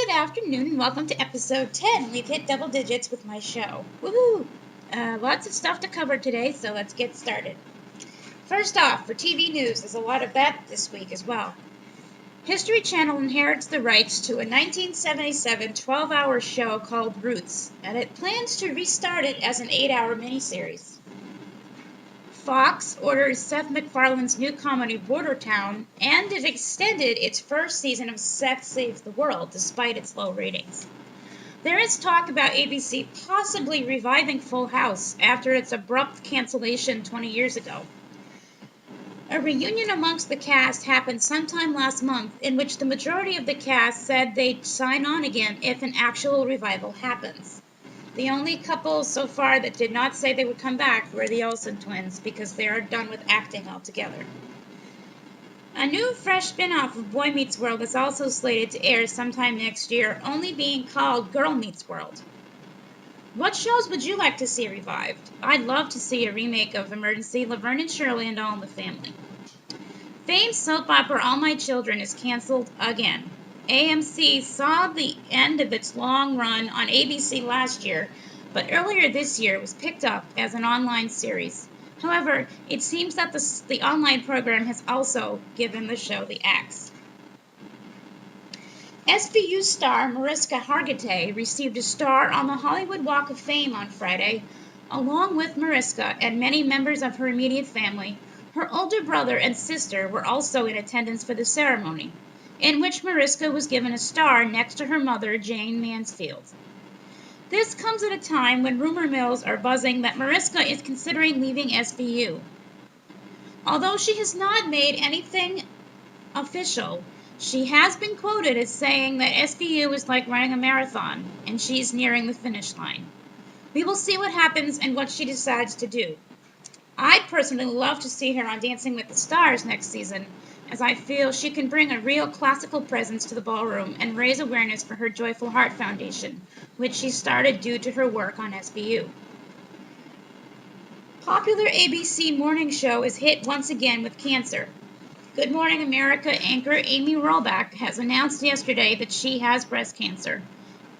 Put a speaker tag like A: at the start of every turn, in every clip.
A: Good afternoon and welcome to episode 10. We've hit double digits with my show. Woohoo! Lots of stuff to cover today, so let's get started. First off, for TV news, there's a lot of that this week as well. History Channel inherits the rights to a 1977 12-hour show called Roots, and it plans to restart it as an 8-hour miniseries. Fox orders Seth MacFarlane's new comedy Border Town, and it extended its first season of Seth Saves the World, despite its low ratings. There is talk about ABC possibly reviving Full House after its abrupt cancellation 20 years ago. A reunion amongst the cast happened sometime last month, in which the majority of the cast said they'd sign on again if an actual revival happens. The only couple so far that did not say they would come back were the Olsen twins, because they are done with acting altogether. A new fresh spin-off of Boy Meets World is also slated to air sometime next year, only being called Girl Meets World. What shows would you like to see revived? I'd love to see a remake of Emergency, Laverne and Shirley, and All in the Family. Famed soap opera All My Children is canceled again. AMC saw the end of its long run on ABC last year, but earlier this year it was picked up as an online series. However, it seems that the online program has also given the show the axe. SVU star Mariska Hargitay received a star on the Hollywood Walk of Fame on Friday. Along with Mariska and many members of her immediate family, her older brother and sister were also in attendance for the ceremony, in which Mariska was given a star next to her mother, Jane Mansfield. This comes at a time when rumor mills are buzzing that Mariska is considering leaving SVU. Although she has not made anything official, she has been quoted as saying that SVU is like running a marathon, and she's nearing the finish line. We will see what happens and what she decides to do. I'd personally love to see her on Dancing with the Stars next season, as I feel she can bring a real classical presence to the ballroom and raise awareness for her Joyful Heart Foundation, which she started due to her work on SVU. Popular ABC morning show is hit once again with cancer. Good Morning America anchor Amy Robach has announced yesterday that she has breast cancer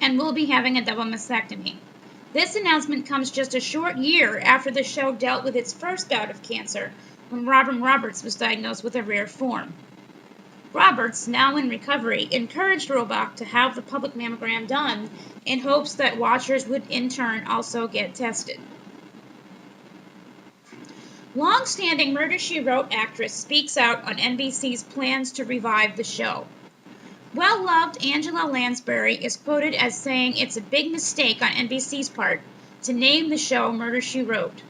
A: and will be having a double mastectomy. This announcement comes just a short year after the show dealt with its first bout of cancer, when Robin Roberts was diagnosed with a rare form. Roberts, now in recovery, encouraged Robach to have the public mammogram done in hopes that watchers would in turn also get tested. Long-standing Murder, She Wrote actress speaks out on NBC's plans to revive the show. Well-loved Angela Lansbury is quoted as saying it's a big mistake on NBC's part to name the show Murder, She Wrote.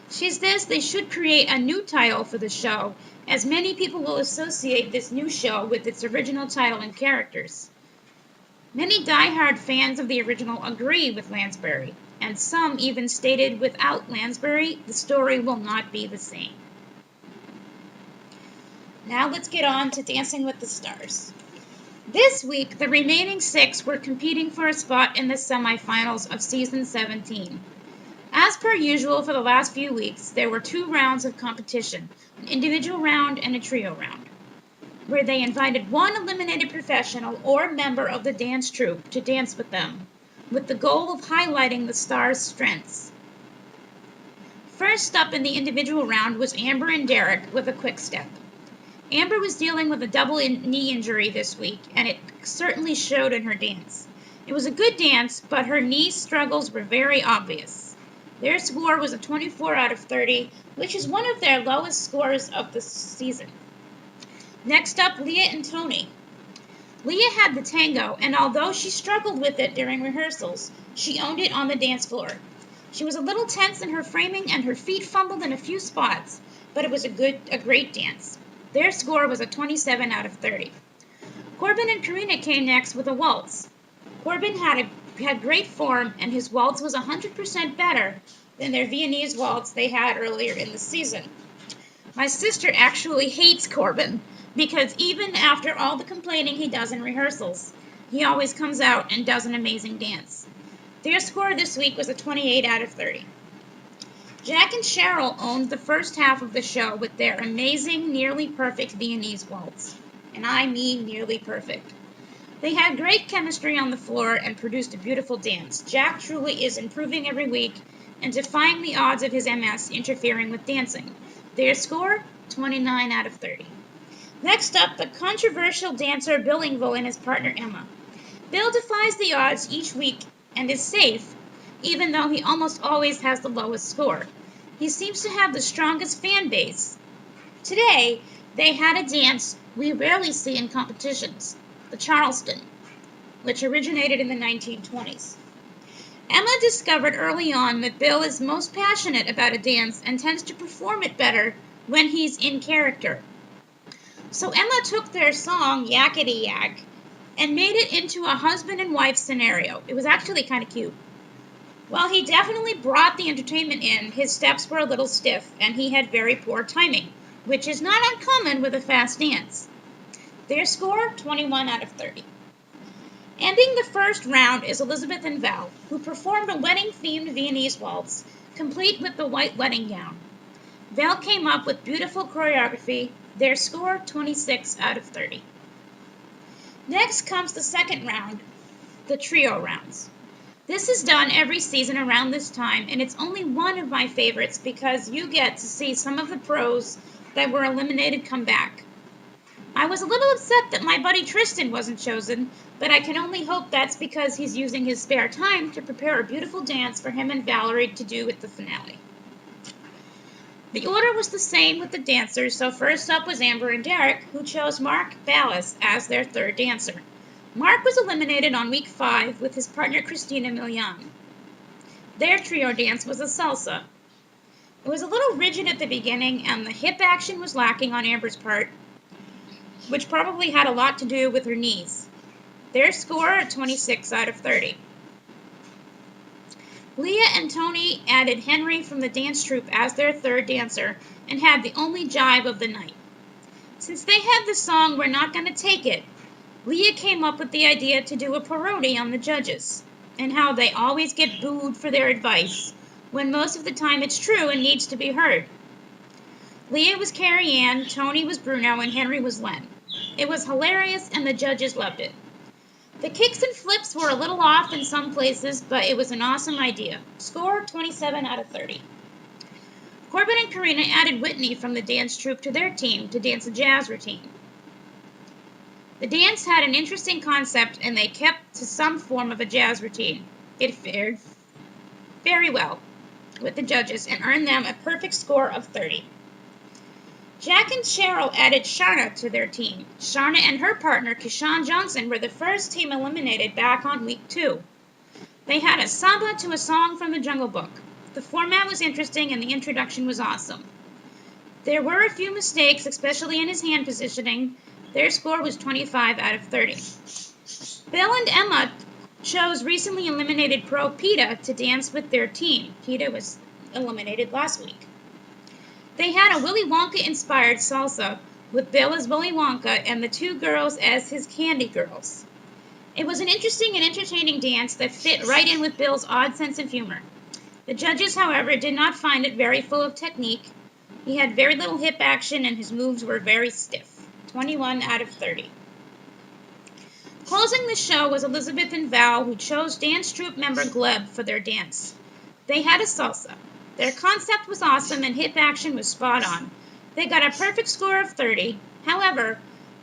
A: She says they should create a new title for the show, as many people will associate this new show with its original title and characters. Many die-hard fans of the original agree with Lansbury, and some even stated without Lansbury, the story will not be the same. Now let's get on to Dancing with the Stars. This week, the remaining 6 were competing for a spot in the semifinals of Season 17. As per usual for the last few weeks, there were 2 rounds of competition, an individual round and a trio round, where they invited one eliminated professional or member of the dance troupe to dance with them, with the goal of highlighting the stars' strengths. First up in the individual round was Amber and Derek with a quick step. Amber was dealing with a double knee injury this week, and it certainly showed in her dance. It was a good dance, but her knee struggles were very obvious. Their score was a 24 out of 30, which is one of their lowest scores of the season. Next up, Leah and Tony. Leah had the tango, and although she struggled with it during rehearsals, she owned it on the dance floor. She was a little tense in her framing, and her feet fumbled in a few spots, but it was a great dance. Their score was a 27 out of 30. Corbin and Karina came next with a waltz. Corbin had great form, and his waltz was 100% better than their Viennese waltz they had earlier in the season. My sister actually hates Corbin, because even after all the complaining he does in rehearsals, he always comes out and does an amazing dance. Their score this week was a 28 out of 30. Jack and Cheryl owned the first half of the show with their amazing, nearly perfect Viennese waltz. And I mean nearly perfect. They had great chemistry on the floor and produced a beautiful dance. Jack truly is improving every week and defying the odds of his MS interfering with dancing. Their score, 29 out of 30. Next up, the controversial dancer Bill Engvall and his partner Emma. Bill defies the odds each week and is safe, even though he almost always has the lowest score. He seems to have the strongest fan base. Today, they had a dance we rarely see in competitions, the Charleston, which originated in the 1920s. Emma discovered early on that Bill is most passionate about a dance and tends to perform it better when he's in character. So Emma took their song, Yakety Yak, and made it into a husband and wife scenario. It was actually kind of cute. While he definitely brought the entertainment in, his steps were a little stiff, and he had very poor timing, which is not uncommon with a fast dance. Their score, 21 out of 30. Ending the first round is Elizabeth and Val, who performed a wedding-themed Viennese waltz, complete with the white wedding gown. Val came up with beautiful choreography. Their score, 26 out of 30. Next comes the second round, the trio rounds. This is done every season around this time, and it's only one of my favorites because you get to see some of the pros that were eliminated come back. I was a little upset that my buddy Tristan wasn't chosen, but I can only hope that's because he's using his spare time to prepare a beautiful dance for him and Valerie to do at the finale. The order was the same with the dancers, so first up was Amber and Derek, who chose Mark Ballas as their third dancer. Mark was eliminated on week 5 with his partner Christina Milian. Their trio dance was a salsa. It was a little rigid at the beginning, and the hip action was lacking on Amber's part, which probably had a lot to do with her knees. Their score, 26 out of 30. Leah and Tony added Henry from the dance troupe as their third dancer and had the only jive of the night. Since they had the song We're Not Gonna Take It, Leah came up with the idea to do a parody on the judges and how they always get booed for their advice, when most of the time it's true and needs to be heard. Leah was Carrie Ann, Tony was Bruno, and Henry was Len. It was hilarious and the judges loved it. The kicks and flips were a little off in some places, but it was an awesome idea. Score, 27 out of 30. Corbin and Karina added Whitney from the dance troupe to their team to dance a jazz routine. The dance had an interesting concept, and they kept to some form of a jazz routine. It fared very well with the judges and earned them a perfect score of 30. Jack and Cheryl added Sharna to their team. Sharna and her partner, Kishan Johnson, were the first team eliminated back on week 2. They had a samba to a song from the Jungle Book. The format was interesting and the introduction was awesome. There were a few mistakes, especially in his hand positioning. Their score was 25 out of 30. Bill and Emma chose recently eliminated pro Peta to dance with their team. Peta was eliminated last week. They had a Willy Wonka-inspired salsa with Bill as Willy Wonka and the two girls as his candy girls. It was an interesting and entertaining dance that fit right in with Bill's odd sense of humor. The judges, however, did not find it very full of technique. He had very little hip action and his moves were very stiff. 21 out of 30. Closing the show was Elizabeth and Val, who chose dance troupe member Gleb for their dance. They had a salsa. Their concept was awesome and hip action was spot on. They got a perfect score of 30. However,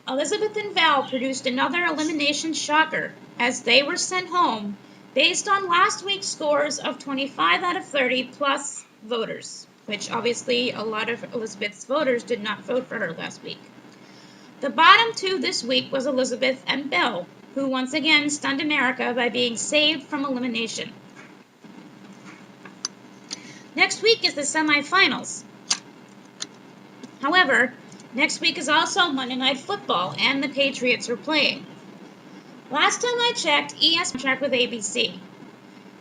A: Elizabeth and Val produced another elimination shocker as they were sent home based on last week's scores of 25 out of 30 plus voters, which obviously a lot of Elizabeth's voters did not vote for her last week. The bottom two this week was Elizabeth and Bill, who once again stunned America by being saved from elimination. Next week is the semifinals. However, next week is also Monday Night Football, and the Patriots are playing. Last time I checked, ES contract with ABC.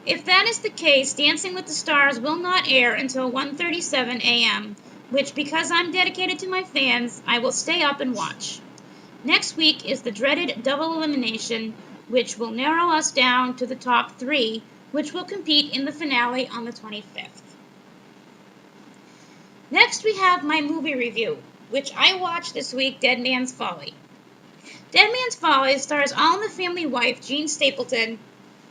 A: If that is the case, Dancing with the Stars will not air until 1:37 a.m., which, because I'm dedicated to my fans, I will stay up and watch. Next week is the dreaded double elimination, which will narrow us down to the top 3, which will compete in the finale on the 25th. Next, we have my movie review, which I watched this week, Dead Man's Folly. Dead Man's Folly stars All in the Family wife Jean Stapleton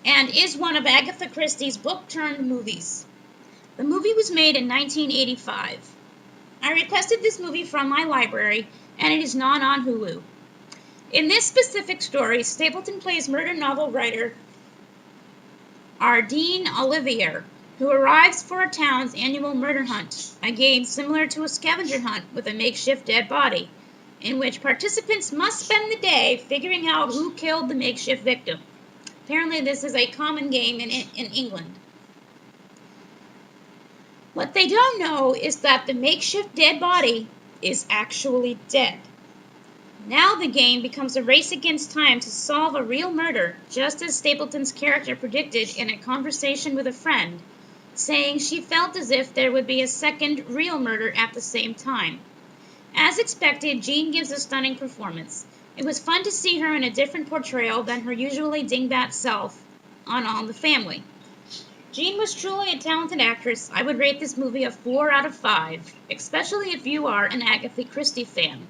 A: and is one of Agatha Christie's book-turned-movies. The movie was made in 1985. I requested this movie from my library, and it is not on Hulu. In this specific story, Stapleton plays murder novel writer Ardeen Olivier, who arrives for a town's annual murder hunt, a game similar to a scavenger hunt with a makeshift dead body, in which participants must spend the day figuring out who killed the makeshift victim. Apparently this is a common game in England. What they don't know is that the makeshift dead body is actually dead. Now the game becomes a race against time to solve a real murder, just as Stapleton's character predicted in a conversation with a friend, saying she felt as if there would be a second real murder at the same time. As expected, Jean gives a stunning performance. It was fun to see her in a different portrayal than her usually dingbat self on All in the Family. Jean was truly a talented actress. I would rate this movie a 4 out of 5, especially if you are an Agatha Christie fan,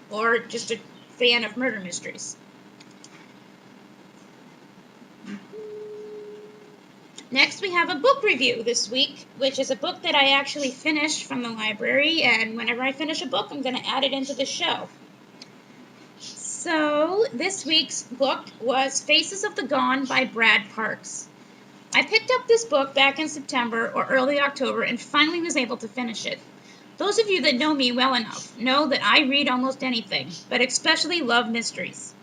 A: or just a fan of murder mysteries. Next, we have a book review this week, which is a book that I actually finished from the library, and whenever I finish a book, I'm going to add it into the show. So, this week's book was Faces of the Gone by Brad Parks. I picked up this book back in September or early October and finally was able to finish it. Those of you that know me well enough know that I read almost anything, but especially love mysteries.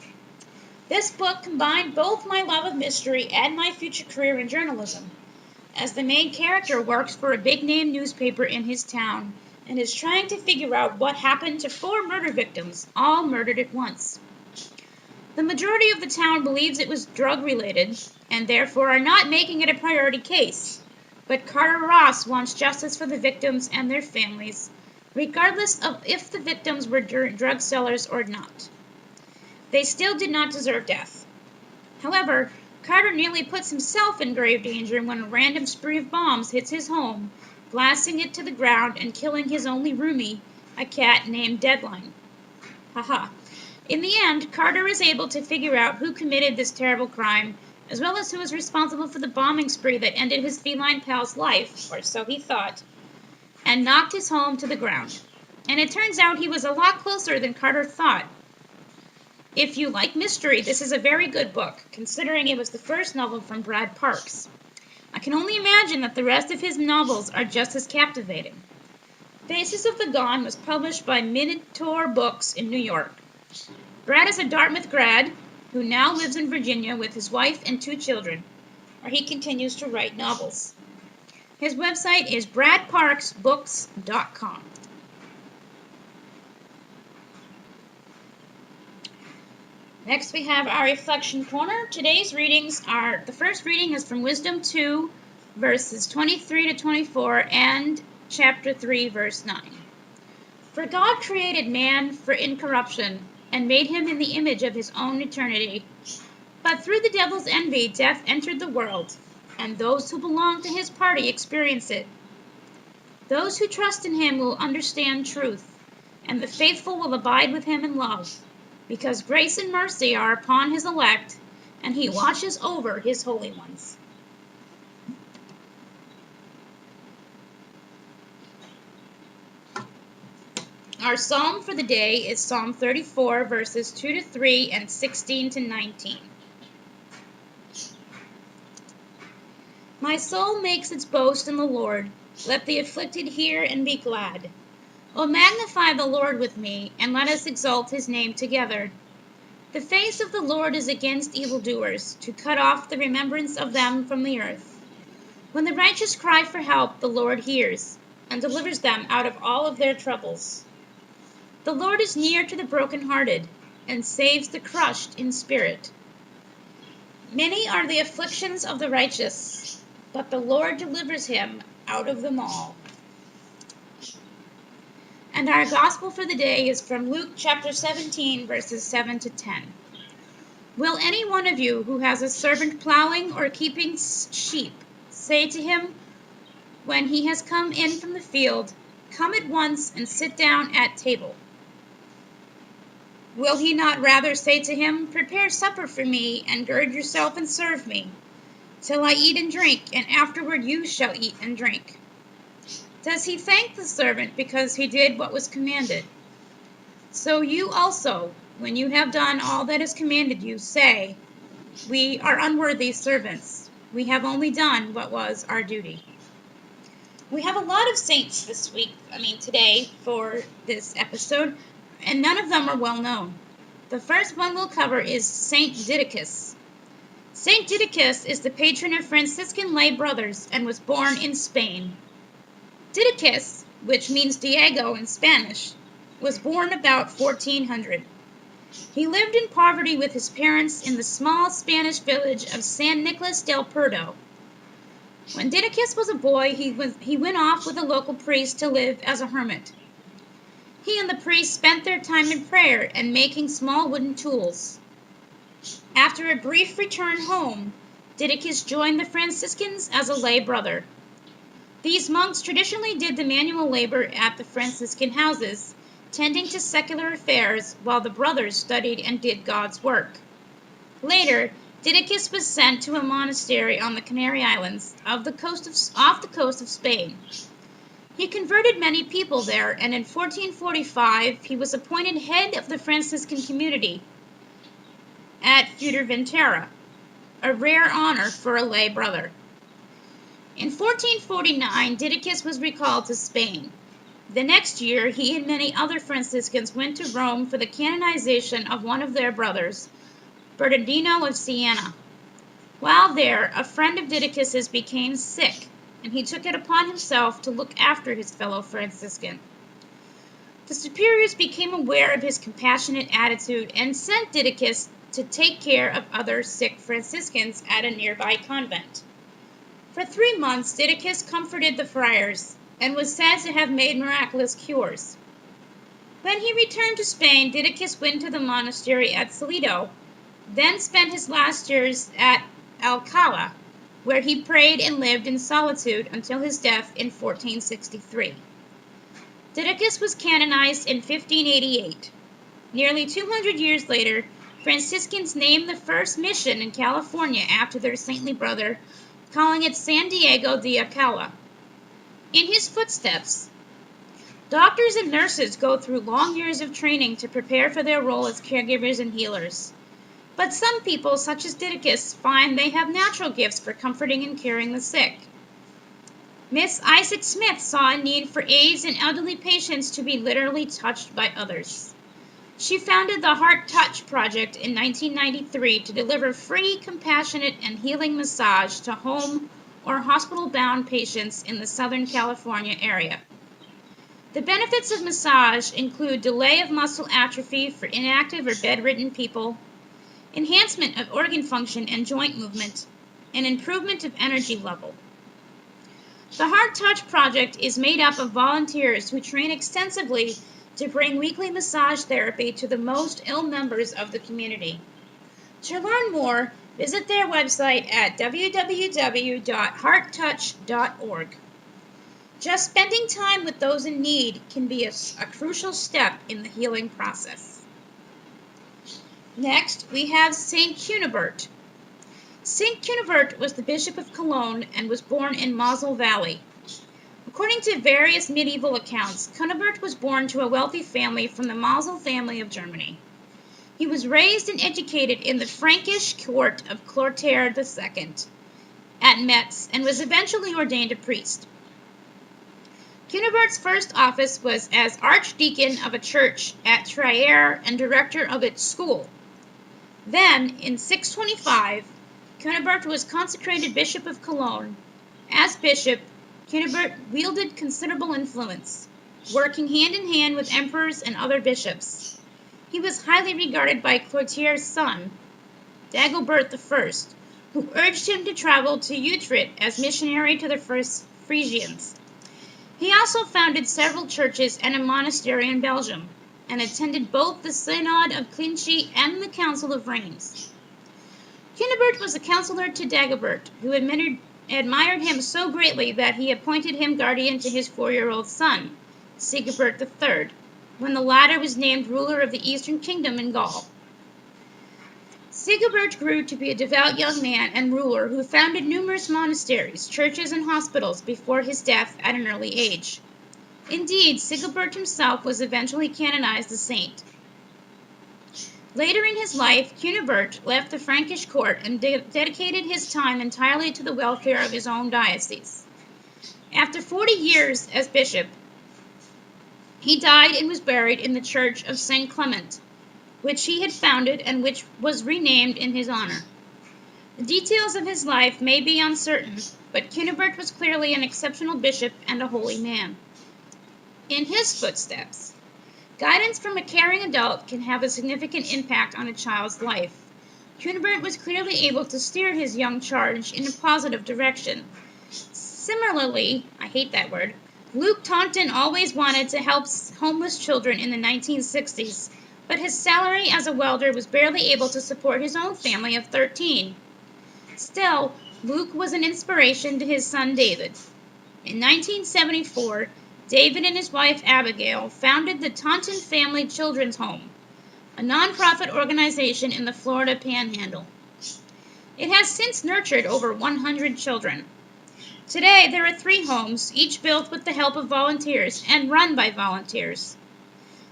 A: This book combined both my love of mystery and my future career in journalism, as the main character works for a big-name newspaper in his town and is trying to figure out what happened to 4 murder victims, all murdered at once. The majority of the town believes it was drug-related, and therefore are not making it a priority case. But Carter Ross wants justice for the victims and their families, regardless of if the victims were drug sellers or not. They still did not deserve death. However, Carter nearly puts himself in grave danger when a random spree of bombs hits his home, blasting it to the ground and killing his only roomie, a cat named Deadline. Haha. In the end, Carter is able to figure out who committed this terrible crime, as well as who is responsible for the bombing spree that ended his feline pal's life, or so he thought, and knocked his home to the ground. And it turns out he was a lot closer than Carter thought. If you like mystery, this is a very good book, considering it was the first novel from Brad Parks. I can only imagine that the rest of his novels are just as captivating. Faces of the Gone was published by Minotaur Books in New York. Brad is a Dartmouth grad who now lives in Virginia with his wife and 2 children, where he continues to write novels. His website is bradparksbooks.com. Next we have our Reflection Corner. Today's readings are, the first reading is from Wisdom 2, verses 23 to 24, and chapter 3, verse 9. For God created man for incorruption, and made him in the image of his own eternity. But through the devil's envy, death entered the world, and those who belong to his party experience it. Those who trust in him will understand truth, and the faithful will abide with him in love, because grace and mercy are upon his elect, and he watches over his holy ones. Our psalm for the day is Psalm 34, verses 2 to 3 and 16 to 19. My soul makes its boast in the Lord. Let the afflicted hear and be glad. O magnify the Lord with me, and let us exalt his name together. The face of the Lord is against evildoers, to cut off the remembrance of them from the earth. When the righteous cry for help, the Lord hears, and delivers them out of all of their troubles. The Lord is near to the brokenhearted, and saves the crushed in spirit. Many are the afflictions of the righteous, but the Lord delivers him out of them all. And our gospel for the day is from Luke chapter 17, verses 7 to 10. Will any one of you who has a servant plowing or keeping sheep say to him, when he has come in from the field, come at once and sit down at table? Will he not rather say to him, Prepare supper for me, and gird yourself and serve me, till I eat and drink, and afterward you shall eat and drink? Does he thank the servant because he did what was commanded? So you also, when you have done all that is commanded you, say, We are unworthy servants. We have only done what was our duty. We have a lot of saints today for this episode, and none of them are well known. The first one we'll cover is Saint Didacus. Saint Didacus is the patron of Franciscan lay brothers and was born in Spain. Didacus, which means Diego in Spanish, was born about 1400. He lived in poverty with his parents in the small Spanish village of San Nicolas del Perdo. When Didacus was a boy, he went off with a local priest to live as a hermit. He and the priest spent their time in prayer and making small wooden tools. After a brief return home, Didacus joined the Franciscans as a lay brother. These monks traditionally did the manual labor at the Franciscan houses, tending to secular affairs while the brothers studied and did God's work. Later, Didacus was sent to a monastery on the Canary Islands off the coast of Spain. He converted many people there, and in 1445 he was appointed head of the Franciscan community at Fuerteventura, a rare honor for a lay brother. In 1449, Didacus was recalled to Spain. The next year, he and many other Franciscans went to Rome for the canonization of one of their brothers, Bernardino of Siena. While there, a friend of Didacus's became sick, and he took it upon himself to look after his fellow Franciscan. The superiors became aware of his compassionate attitude and sent Didacus to take care of other sick Franciscans at a nearby convent. For 3 months, Didacus comforted the friars and was said to have made miraculous cures. When he returned to Spain, Didacus went to the monastery at Toledo, then spent his last years at Alcala, where he prayed and lived in solitude until his death in 1463. Didacus was canonized in 1588. Nearly 200 years later, Franciscans named the first mission in California after their saintly brother, calling it San Diego de Alcala. In his footsteps, doctors and nurses go through long years of training to prepare for their role as caregivers and healers. But some people, such as Didacus, find they have natural gifts for comforting and curing the sick. Miss Isaac Smith saw a need for aides and elderly patients to be literally touched by others. She founded the Heart Touch Project in 1993 to deliver free, compassionate, and healing massage to home or hospital-bound patients in the Southern California area. The benefits of massage include delay of muscle atrophy for inactive or bedridden people, enhancement of organ function and joint movement, and improvement of energy level. The Heart Touch Project is made up of volunteers who train extensively to bring weekly massage therapy to the most ill members of the community. To learn more, visit their website at www.hearttouch.org. Just spending time with those in need can be a crucial step in the healing process. Next, we have Saint Cunibert. Saint Cunibert was the Bishop of Cologne and was born in Mosel Valley. According to various medieval accounts, Cunibert was born to a wealthy family from the Mosel family of Germany. He was raised and educated in the Frankish court of Clotaire II at Metz and was eventually ordained a priest. Cunibert's first office was as archdeacon of a church at Trier and director of its school. Then, in 625, Cunibert was consecrated Bishop of Cologne. As bishop, Cunibert wielded considerable influence, working hand in hand with emperors and other bishops. He was highly regarded by Clotaire's son, Dagobert I, who urged him to travel to Utrecht as missionary to the first Frisians. He also founded several churches and a monastery in Belgium, and attended both the Synod of Clichy and the Council of Reims. Cunibert was a counselor to Dagobert, who admired him so greatly that he appointed him guardian to his 4-year-old son, Sigebert III. when the latter was named ruler of the Eastern Kingdom in Gaul. Sigebert grew to be a devout young man and ruler who founded numerous monasteries, churches, and hospitals before his death at an early age. Indeed, Sigebert himself was eventually canonized a saint. Later in his life, Cunibert left the Frankish court and dedicated his time entirely to the welfare of his own diocese. After 40 years as bishop, he died and was buried in the church of St. Clement, which he had founded and which was renamed in his honor. The details of his life may be uncertain, but Cunibert was clearly an exceptional bishop and a holy man. In his footsteps, guidance from a caring adult can have a significant impact on a child's life. Cunibert was clearly able to steer his young charge in a positive direction. Similarly, I hate that word, Luke Taunton always wanted to help homeless children in the 1960s, but his salary as a welder was barely able to support his own family of 13. Still, Luke was an inspiration to his son David. In 1974, David and his wife Abigail founded the Taunton Family Children's Home, a nonprofit organization in the Florida Panhandle. It has since nurtured over 100 children. Today, there are 3 homes, each built with the help of volunteers and run by volunteers.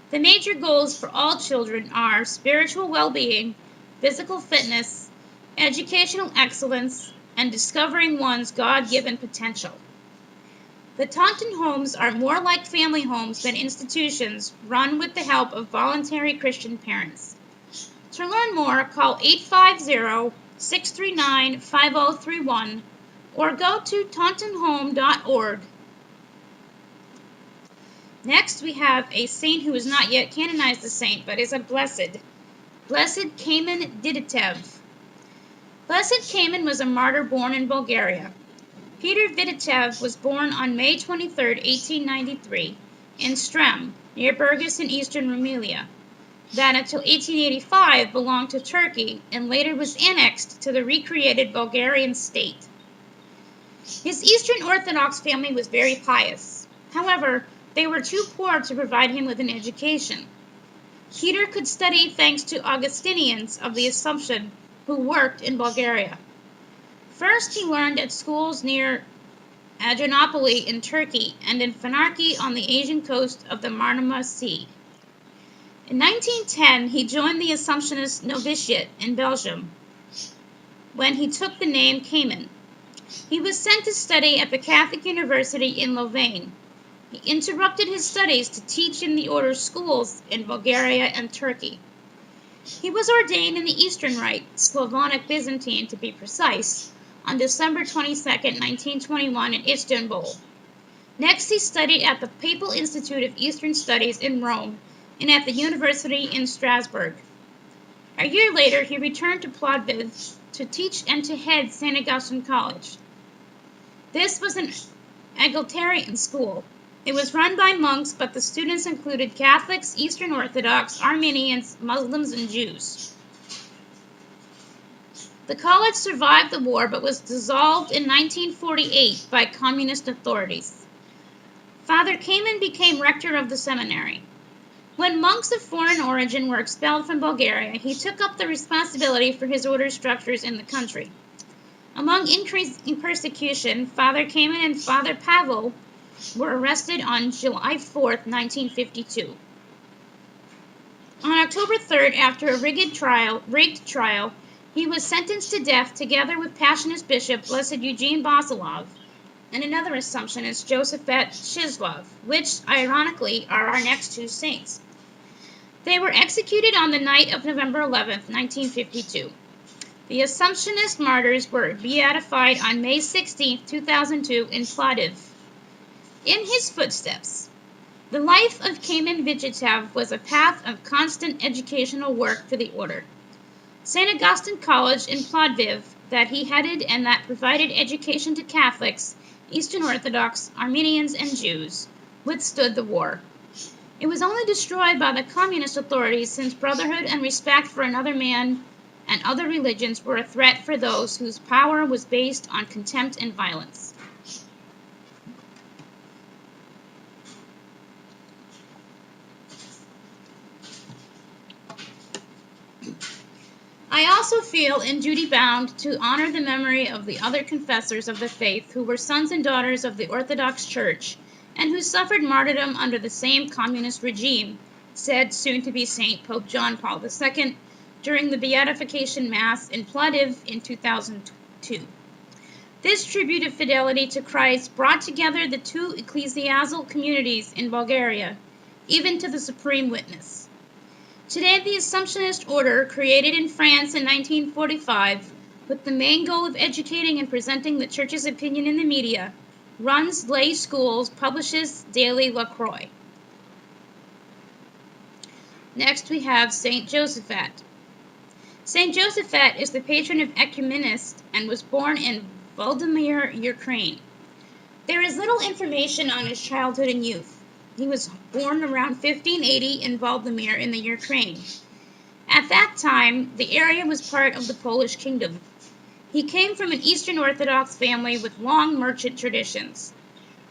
A: The major goals for all children are spiritual well-being, physical fitness, educational excellence, and discovering one's God-given potential. The Taunton homes are more like family homes than institutions run with the help of voluntary Christian parents. To learn more, call 850-639-5031 or go to tauntonhome.org. Next, we have a saint who is not yet canonized a saint, but is a blessed. Blessed Kamen Diditev. Blessed Kamen was a martyr born in Bulgaria. Peter Viditev was born on May 23, 1893, in Strem, near Burgas in eastern Rumelia, that until 1885 belonged to Turkey and later was annexed to the recreated Bulgarian state. His Eastern Orthodox family was very pious. However, they were too poor to provide him with an education. Peter could study thanks to Augustinians of the Assumption who worked in Bulgaria. First, he learned at schools near Adrianople in Turkey and in Phanarki on the Asian coast of the Marmara Sea. In 1910, he joined the Assumptionist novitiate in Belgium when he took the name Kamen. He was sent to study at the Catholic University in Louvain. He interrupted his studies to teach in the order's schools in Bulgaria and Turkey. He was ordained in the Eastern Rite, Slavonic Byzantine to be precise, on December 22, 1921 in Istanbul. Next, he studied at the Papal Institute of Eastern Studies in Rome and at the University in Strasbourg. A year later, he returned to Plovdiv to teach and to head St. Augustine College. This was an egalitarian school. It was run by monks, but the students included Catholics, Eastern Orthodox, Armenians, Muslims, and Jews. The college survived the war but was dissolved in 1948 by communist authorities. Father Kamen became rector of the seminary. When monks of foreign origin were expelled from Bulgaria, he took up the responsibility for his order's structures in the country. Among increasing persecution, Father Kamen and Father Pavel were arrested on July 4, 1952. On October 3rd, after a rigged trial, he was sentenced to death together with Passionist Bishop Blessed Eugene Basilov and another Assumptionist, Josephat Shislov, which, ironically, are our next 2 saints. They were executed on the night of November 11, 1952. The Assumptionist martyrs were beatified on May 16, 2002 in Plovdiv. In his footsteps, the life of Kamen Viditev was a path of constant educational work for the order. St. Augustine College in Plovdiv that he headed and that provided education to Catholics, Eastern Orthodox, Armenians, and Jews, withstood the war. It was only destroyed by the communist authorities since brotherhood and respect for another man and other religions were a threat for those whose power was based on contempt and violence. I also feel in duty bound to honor the memory of the other confessors of the faith who were sons and daughters of the Orthodox Church and who suffered martyrdom under the same communist regime, said soon-to-be Saint Pope John Paul II during the Beatification Mass in Plovdiv in 2002. This tribute of fidelity to Christ brought together the two ecclesiastical communities in Bulgaria, even to the Supreme Witness. Today, the Assumptionist Order, created in France in 1945, with the main goal of educating and presenting the Church's opinion in the media, runs lay schools, publishes daily La Croix. Next, we have Saint Josaphat. Saint Josaphat is the patron of ecumenists and was born in Volodymyr, Ukraine. There is little information on his childhood and youth. He was born around 1580 in Volodymyr in the Ukraine. At that time, the area was part of the Polish kingdom. He came from an Eastern Orthodox family with long merchant traditions.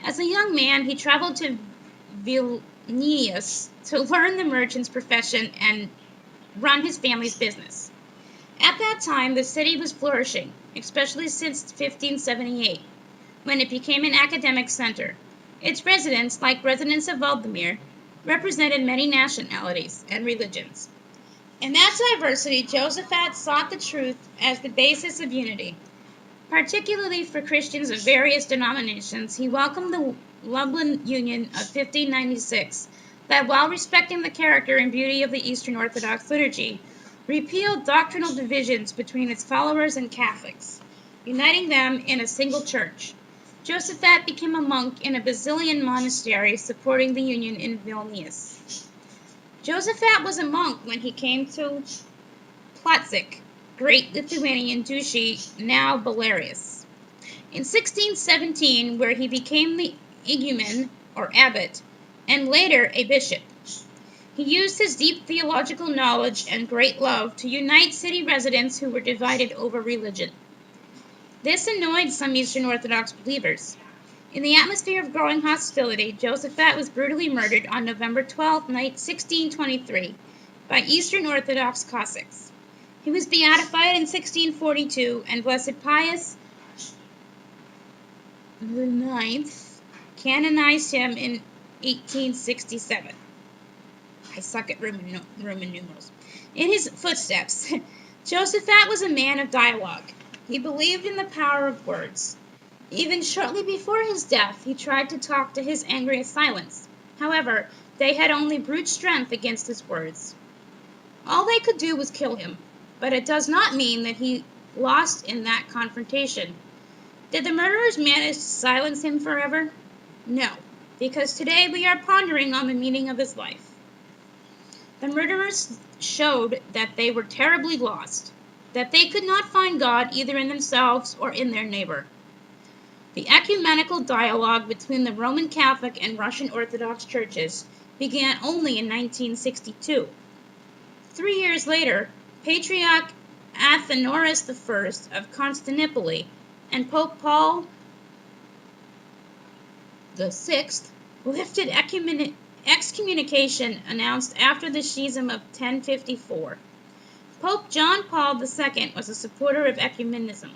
A: As a young man, he traveled to Vilnius to learn the merchant's profession and run his family's business. At that time, the city was flourishing, especially since 1578, when it became an academic center. Its residents, like residents of Volodymyr, represented many nationalities and religions. In that diversity, Josaphat sought the truth as the basis of unity. Particularly for Christians of various denominations, he welcomed the Lublin Union of 1596 that, while respecting the character and beauty of the Eastern Orthodox liturgy, repealed doctrinal divisions between its followers and Catholics, uniting them in a single church. Josaphat became a monk in a Basilian monastery supporting the union in Vilnius. Josaphat was a monk when he came to Płocka, Great Lithuanian Duchy, now Belarus, in 1617, where he became the igumen, or abbot, and later a bishop. He used his deep theological knowledge and great love to unite city residents who were divided over religion. This annoyed some Eastern Orthodox believers. In the atmosphere of growing hostility, Josaphat was brutally murdered on November 12, 1623, by Eastern Orthodox Cossacks. He was beatified in 1642, and Blessed Pius IX canonized him in 1867. I suck at Roman numerals. In his footsteps, Josaphat was a man of dialogue. He believed in the power of words. Even shortly before his death, he tried to talk to his angry assailants. However, they had only brute strength against his words. All they could do was kill him, but it does not mean that he lost in that confrontation. Did the murderers manage to silence him forever? No, because today we are pondering on the meaning of his life. The murderers showed that they were terribly lost, that they could not find God either in themselves or in their neighbor. The ecumenical dialogue between the Roman Catholic and Russian Orthodox churches began only in 1962. 3 years later, Patriarch Athanasius I of Constantinople and Pope Paul VI lifted excommunication announced after the Schism of 1054. Pope John Paul II was a supporter of ecumenism.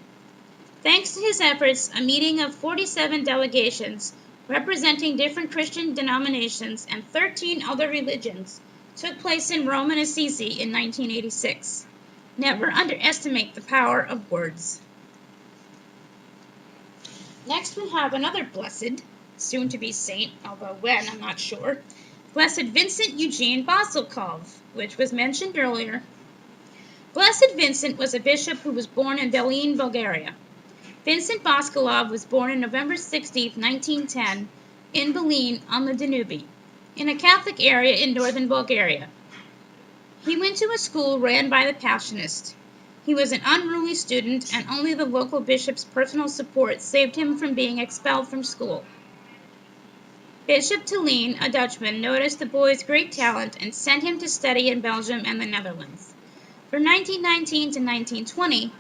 A: Thanks to his efforts, a meeting of 47 delegations representing different Christian denominations and 13 other religions took place in Rome and Assisi in 1986. Never underestimate the power of words. Next we have another blessed, soon to be saint, although when I'm not sure, Blessed Vincent Eugene Basilkov, which was mentioned earlier. Blessed Vincent was a bishop who was born in Belin, Bulgaria. Vincent Basilkov was born on November 16, 1910, in Belin on the Danube, in a Catholic area in northern Bulgaria. He went to a school ran by the Passionists. He was an unruly student, and only the local bishop's personal support saved him from being expelled from school. Bishop Tillien, a Dutchman, noticed the boy's great talent and sent him to study in Belgium and the Netherlands. From 1919 to 1920,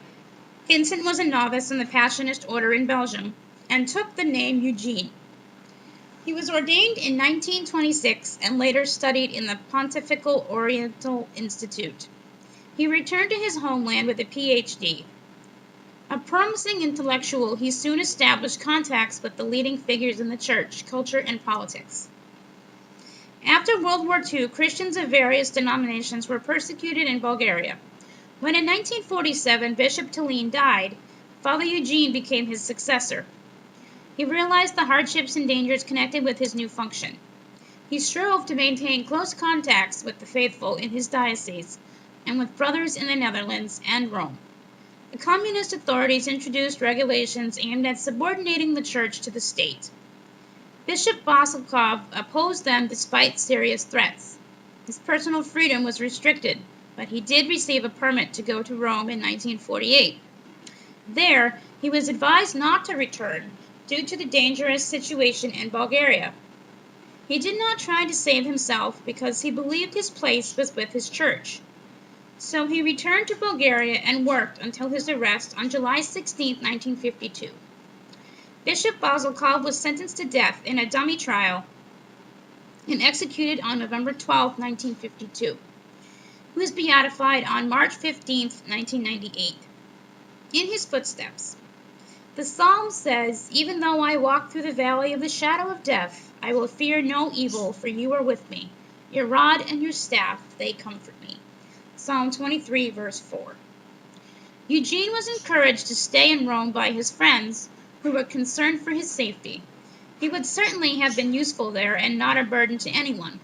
A: Vincent was a novice in the Passionist order in Belgium and took the name Eugene. He was ordained in 1926 and later studied in the Pontifical Oriental Institute. He returned to his homeland with a Ph.D. A promising intellectual, he soon established contacts with the leading figures in the church, culture, and politics. After World War II, Christians of various denominations were persecuted in Bulgaria. When in 1947 Bishop Tallien died, Father Eugene became his successor. He realized the hardships and dangers connected with his new function. He strove to maintain close contacts with the faithful in his diocese and with brothers in the Netherlands and Rome. The communist authorities introduced regulations aimed at subordinating the church to the state. Bishop Basilkov opposed them despite serious threats. His personal freedom was restricted, but he did receive a permit to go to Rome in 1948. There, he was advised not to return due to the dangerous situation in Bulgaria. He did not try to save himself because he believed his place was with his church. So he returned to Bulgaria and worked until his arrest on July 16, 1952. Bishop Basilkov was sentenced to death in a dummy trial and executed on November 12, 1952. He was beatified on March 15, 1998. In his footsteps. The psalm says, "Even though I walk through the valley of the shadow of death, I will fear no evil, for you are with me. Your rod and your staff, they comfort me." Psalm 23, verse 4. Eugene was encouraged to stay in Rome by his friends, who were concerned for his safety. He would certainly have been useful there and not a burden to anyone.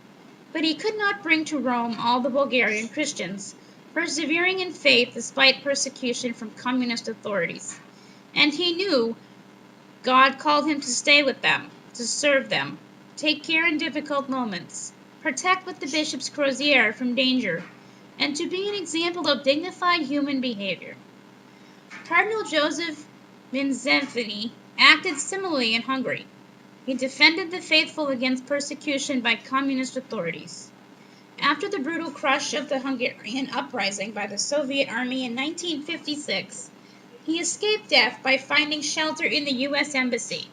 A: But he could not bring to Rome all the Bulgarian Christians, persevering in faith despite persecution from communist authorities. And he knew God called him to stay with them, to serve them, take care in difficult moments, protect with the bishop's crozier from danger, and to be an example of dignified human behavior. Cardinal Joseph Minzeveni acted similarly in Hungary. He defended the faithful against persecution by communist authorities. After the brutal crush of the Hungarian uprising by the Soviet Army in 1956, he escaped death by finding shelter in the U.S. Embassy.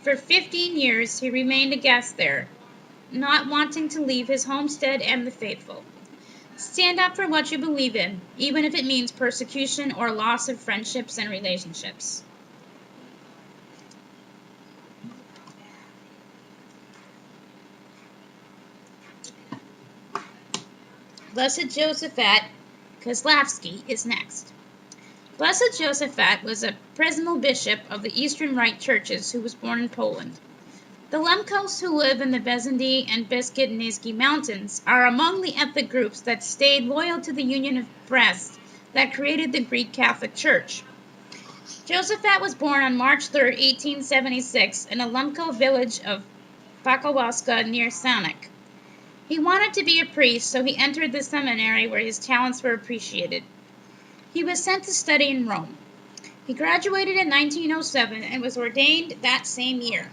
A: For 15 years, he remained a guest there, not wanting to leave his homestead and the faithful. Stand up for what you believe in, even if it means persecution or loss of friendships and relationships. Blessed Josaphat Kozlowski is next. Blessed Josaphat was a Presmal bishop of the Eastern Rite churches who was born in Poland. The Lemkos who live in the Bezandy and Beskid-Niski mountains are among the ethnic groups that stayed loyal to the Union of Brest that created the Greek Catholic Church. Josaphat was born on March 3, 1876 in a Lemko village of Pakawaska near Sanik. He wanted to be a priest, so he entered the seminary where his talents were appreciated. He was sent to study in Rome. He graduated in 1907 and was ordained that same year.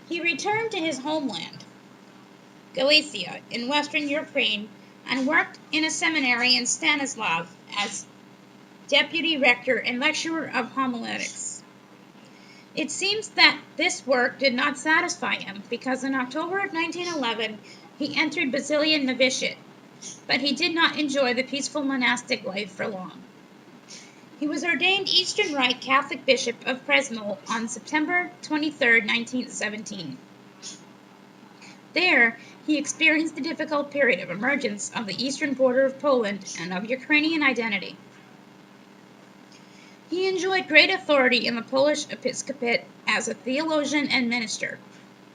A: He returned to his homeland, Galicia, in western Ukraine, and worked in a seminary in Stanislav as deputy rector and lecturer of homiletics. It seems that this work did not satisfy him because in October of 1911 he entered Basilian novitiate, but he did not enjoy the peaceful monastic life for long. He was ordained Eastern Rite Catholic Bishop of Przemysl on September 23, 1917. There, he experienced the difficult period of emergence of the eastern border of Poland and of Ukrainian identity. He enjoyed great authority in the Polish episcopate as a theologian and minister,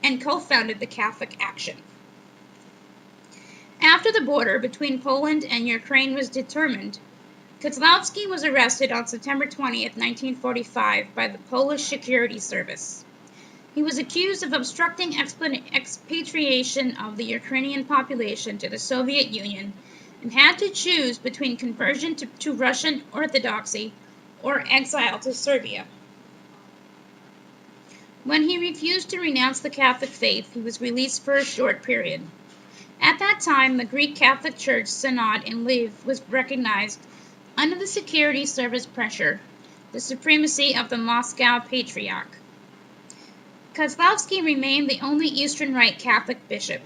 A: and co-founded the Catholic Action. After the border between Poland and Ukraine was determined, Kozlowski was arrested on September 20, 1945 by the Polish Security Service. He was accused of obstructing expatriation of the Ukrainian population to the Soviet Union and had to choose between conversion to Russian Orthodoxy or exile to Serbia. When he refused to renounce the Catholic faith, he was released for a short period. At that time, the Greek Catholic Church Synod in Lviv was recognized under the security service pressure, the supremacy of the Moscow Patriarch. Kozlowski remained the only Eastern Rite Catholic bishop.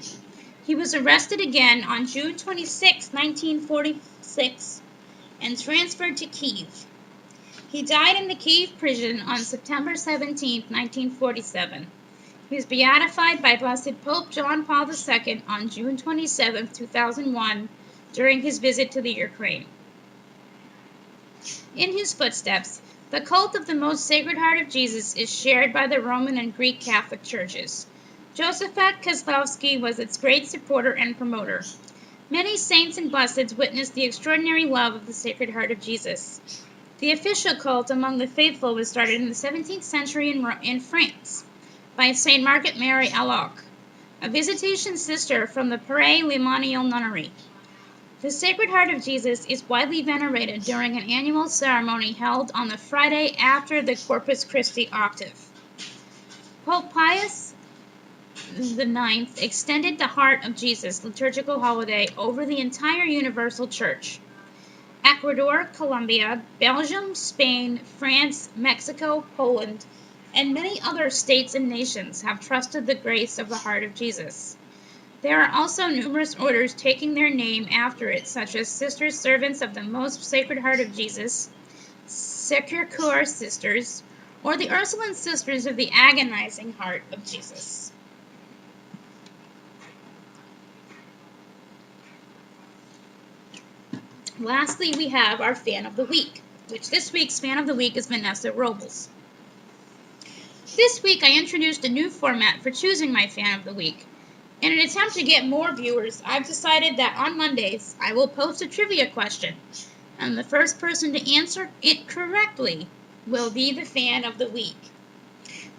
A: He was arrested again on June 26, 1946, and transferred to Kiev. He died in the Kiev prison on September 17, 1947. He was beatified by Blessed Pope John Paul II on June 27, 2001, during his visit to the Ukraine. In his footsteps, the cult of the Most Sacred Heart of Jesus is shared by the Roman and Greek Catholic churches. Josephat Kozlowski was its great supporter and promoter. Many saints and blesseds witnessed the extraordinary love of the Sacred Heart of Jesus. The official cult among the faithful was started in the 17th century in France by Saint Margaret Mary Alacoque, a visitation sister from the Père Limonial nunnery. The Sacred Heart of Jesus is widely venerated during an annual ceremony held on the Friday after the Corpus Christi octave. Pope Pius IX extended the Heart of Jesus liturgical holiday over the entire Universal Church. Ecuador, Colombia, Belgium, Spain, France, Mexico, Poland, and many other states and nations have trusted the grace of the Heart of Jesus. There are also numerous orders taking their name after it, such as Sisters Servants of the Most Sacred Heart of Jesus, Sacré-Cœur Sisters, or the Ursuline Sisters of the Agonizing Heart of Jesus. Lastly, we have our Fan of the Week, which this week's Fan of the Week is Vanessa Robles. This week, I introduced a new format for choosing my Fan of the Week. In an attempt to get more viewers, I've decided that on Mondays, I will post a trivia question, and the first person to answer it correctly will be the Fan of the Week.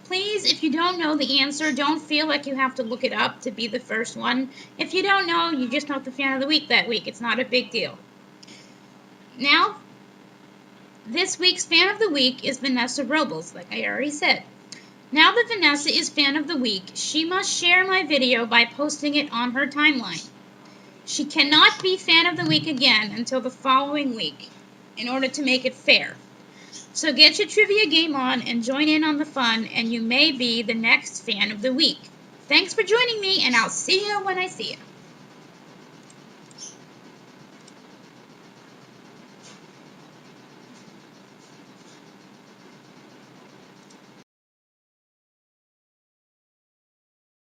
A: Please, if you don't know the answer, don't feel like you have to look it up to be the first one. If you don't know, you just know the Fan of the Week that week. It's not a big deal. Now, this week's Fan of the Week is Vanessa Robles, like I already said. Now that Vanessa is Fan of the Week, she must share my video by posting it on her timeline. She cannot be Fan of the Week again until the following week, in order to make it fair. So get your trivia game on and join in on the fun, and you may be the next Fan of the Week. Thanks for joining me, and I'll see you when I see you.